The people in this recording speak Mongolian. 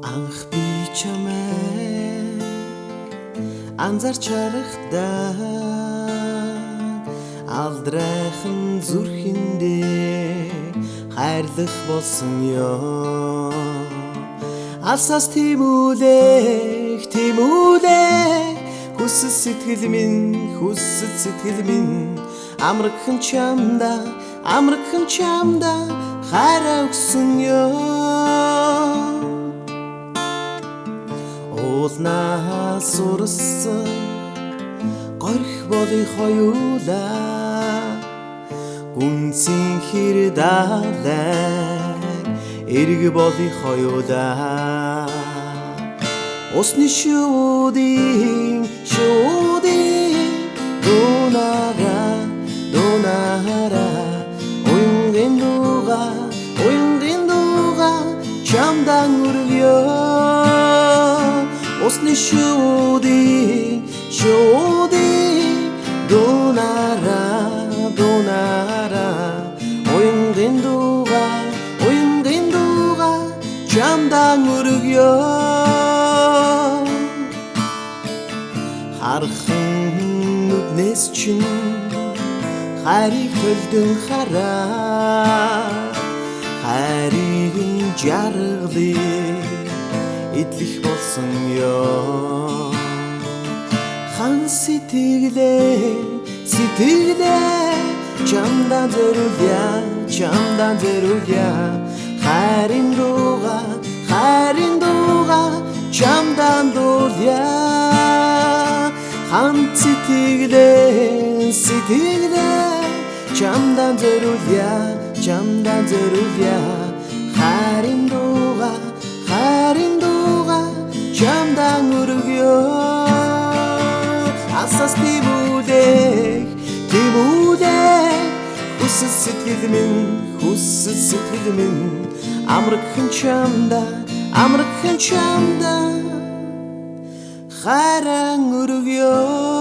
Анх би чамайг анзарч харагдаа алдрайхан зүрхэндээ хайрлах болсон ёо. Алсаас тимүүлэх хүсэл сэтгэл минь амрагхан чамда хайраа өгсөн ёо. Уулнаас сурсан горих болый хоёулаа гүнзгий хэр даалай эрг болый хоёулаа усны шүүдийн дунаараа уянгийн дууга чамдан өргөё. Усны шүүдийн дунаараа уянгийн дууга чамдан өргөё. Хархан нүднээс чинь хайрыг төлдөн хараа хайрын жаргалыг эдлэх болсон ёо. Хан сэтгэлээ чамдан зориулъя хайрын дууга чамдан дуулъя. Хан сэтгэлээ чамдан зориулъя хайрын дууга чамдан өргөё. Алсаас тимүүлэх хүсэл сэтгэл минь амрагхан чамда хайраа өргөё.